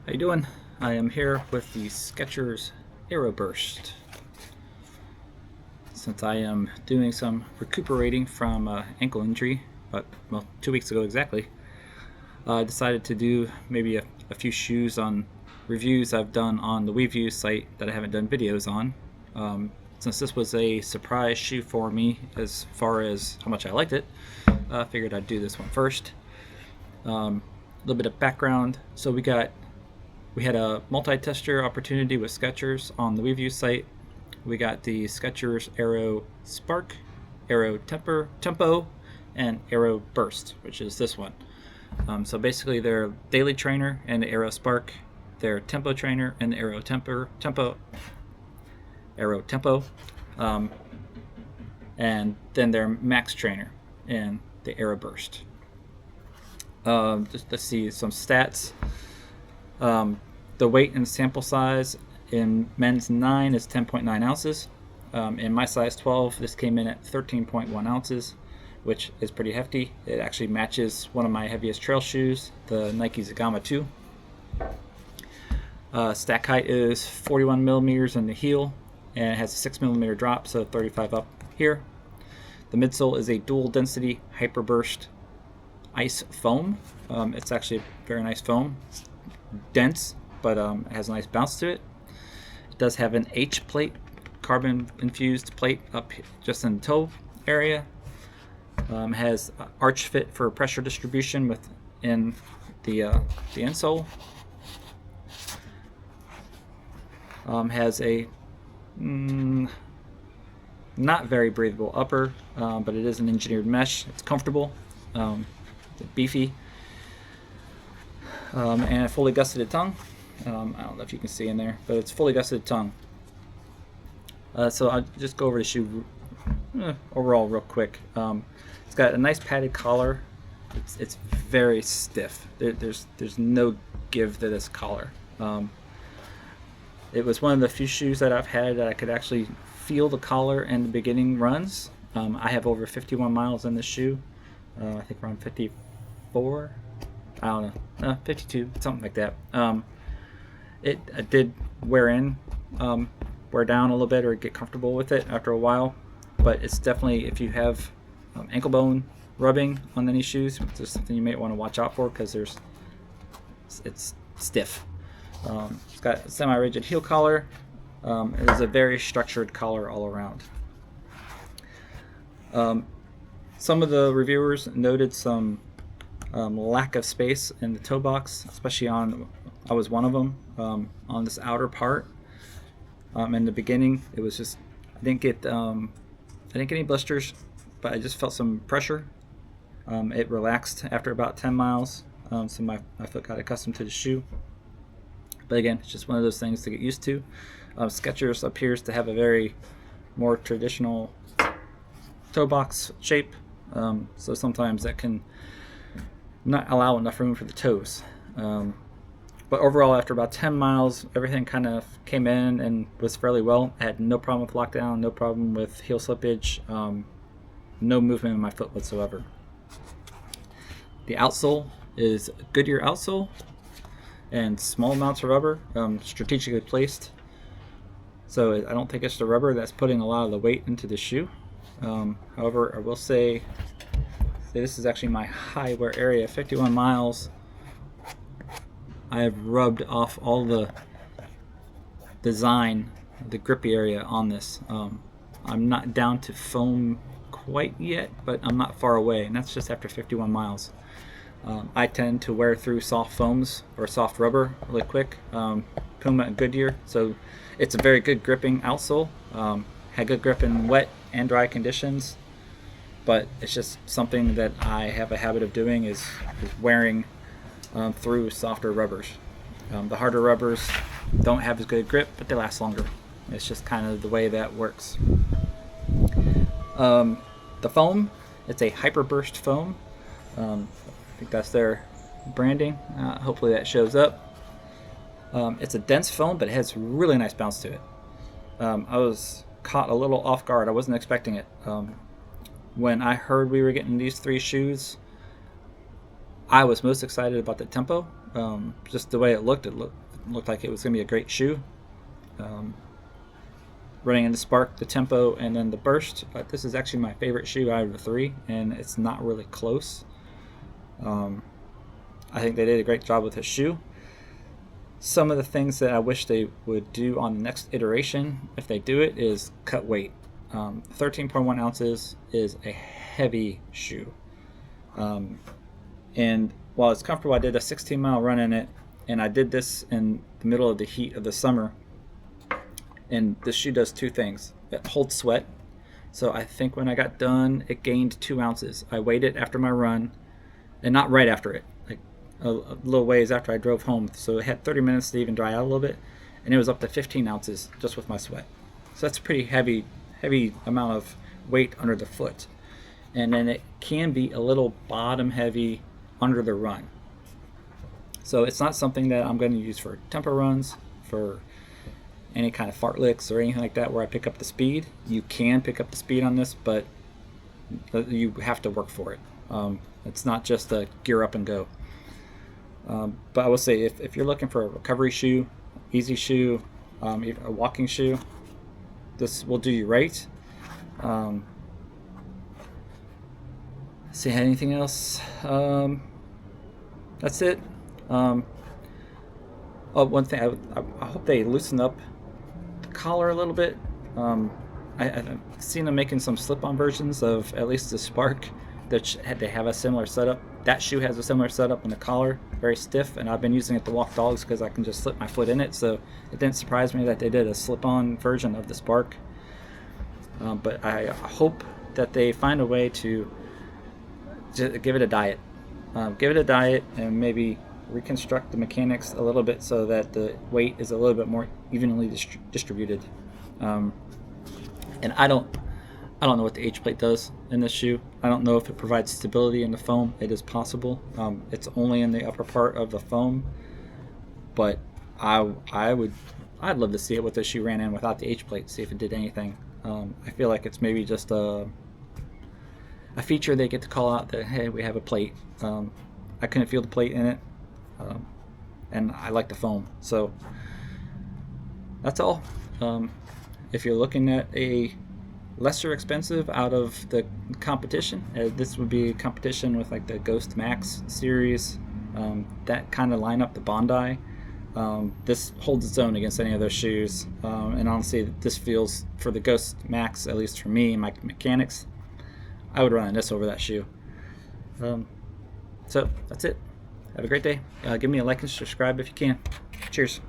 How you doing? I am here with the Skechers Aero Burst. Since I am doing some recuperating from ankle injury, but well, 2 weeks ago exactly, I decided to do maybe a few shoes on reviews I've done on the WeView site that I haven't done videos on. Since this was a surprise shoe for me as far as how much I liked it, I figured I'd do this one first. A little bit of background. So we had a multi-tester opportunity with Skechers on the WeView site. We got the Skechers Aero Spark, Aero Tempo, and Aero Burst, which is this one. So basically, their daily trainer and the Aero Spark, their tempo trainer and the Aero Tempo, and then their max trainer and the Aero Burst. Just let's see some stats. The weight and sample size in men's 9 is 10.9 ounces. In my size 12, this came in at 13.1 ounces, which is pretty hefty. It actually matches one of my heaviest trail shoes, the Nike Zagama 2. Stack height is 41 millimeters in the heel, and it has a 6 millimeter drop, so 35 up here. The midsole is a dual density Hyperburst ice foam. It's actually a very nice foam. It's dense, but it has a nice bounce to it. It does have an H plate, carbon infused plate up just in the toe area. Has arch fit for pressure distribution within the insole. Has a not very breathable upper, but it is an engineered mesh. It's comfortable, beefy, and a fully gusseted tongue. I don't know if you can see in there, but it's fully gusseted tongue. So I'll just go over the shoe overall real quick. It's got a nice padded collar. It's very stiff. There's no give to this collar. It was one of the few shoes that I've had that I could actually feel the collar in the beginning runs. I have over 51 miles in this shoe. I think around 54. I don't know, 52, something like that. It did wear down a little bit or get comfortable with it after a while, but it's definitely, if you have ankle bone rubbing on any shoes, it's something you may want to watch out for because it's stiff. It's got a semi-rigid heel collar. It is a very structured collar all around. Some of the reviewers noted some lack of space in the toe box, especially I was one of them, on this outer part. In the beginning, it was just, I didn't get any blisters, but I just felt some pressure. It relaxed after about 10 miles, so my foot got accustomed to the shoe. But again, it's just one of those things to get used to. Skechers appears to have a very more traditional toe box shape, so sometimes that can not allow enough room for the toes. But overall, after about 10 miles, everything kind of came in and was fairly well. I had no problem with lockdown, no problem with heel slippage, no movement in my foot whatsoever. The outsole is Goodyear outsole and small amounts of rubber, strategically placed. So I don't think it's the rubber that's putting a lot of the weight into the shoe. However, I will say this is actually my high wear area, 51 miles. I have rubbed off all the design, the grippy area on this. I'm not down to foam quite yet, but I'm not far away, and that's just after 51 miles. I tend to wear through soft foams or soft rubber really quick, Puma and Goodyear, so it's a very good gripping outsole. Had good grip in wet and dry conditions, but it's just something that I have a habit of doing is wearing through softer rubbers. The harder rubbers don't have as good grip, but they last longer. It's just kind of the way that works. The foam, it's a Hyperburst foam. I think that's their branding. Hopefully that shows up. It's a dense foam, but it has really nice bounce to it. I was caught a little off guard. I wasn't expecting it. When I heard we were getting these 3 shoes, I was most excited about the tempo. Just the way it looked looked like it was going to be a great shoe. Um, Running into Spark, the Tempo, and then the Burst. This is actually my favorite shoe out of the three, and it's not really close. I think they did a great job with this shoe. Some of the things that I wish they would do on the next iteration, if they do it, is cut weight. 13.1 ounces is a heavy shoe. And while it's comfortable, I did a 16-mile run in it, and I did this in the middle of the heat of the summer. And this shoe does two things. It holds sweat. So I think when I got done, it gained 2 ounces. I weighed it after my run, and not right after it, like a little ways after I drove home. So it had 30 minutes to even dry out a little bit, and it was up to 15 ounces just with my sweat. So that's a pretty heavy amount of weight under the foot. And then it can be a little bottom heavy under the run. So it's not something that I'm going to use for tempo runs, for any kind of fartlicks or anything like that where I pick up the speed. You can pick up the speed on this, but you have to work for it. It's not just a gear up and go. But I will say, if you're looking for a recovery shoe, easy shoe, a walking shoe, this will do you right. See, anything else? That's it. Oh, one thing, I hope they loosen up the collar a little bit. I've seen them making some slip-on versions of at least the Spark that they have a similar setup. That shoe has a similar setup in the collar, very stiff, and I've been using it to walk dogs because I can just slip my foot in it, so it didn't surprise me that they did a slip-on version of the Spark. But I hope that they find a way to just give it a diet. Give it a diet and maybe reconstruct the mechanics a little bit so that the weight is a little bit more evenly distributed. And I don't know what the H plate does in this shoe. I don't know if it provides stability in the foam. It is possible. It's only in the upper part of the foam, but I'd love to see it with the shoe ran in without the H plate, see if it did anything. I feel like it's maybe just a feature they get to call out that, hey, we have a plate. I couldn't feel the plate in it, and I like the foam. So that's all. If you're looking at a lesser expensive out of the competition, this would be a competition with like the Ghost Max series, that kind of lineup, the Bondi. This holds its own against any of those shoes, and honestly, this feels, for the Ghost Max, at least for me, my mechanics, I would run this over that shoe. So that's it. Have a great day. Give me a like and subscribe if you can. Cheers.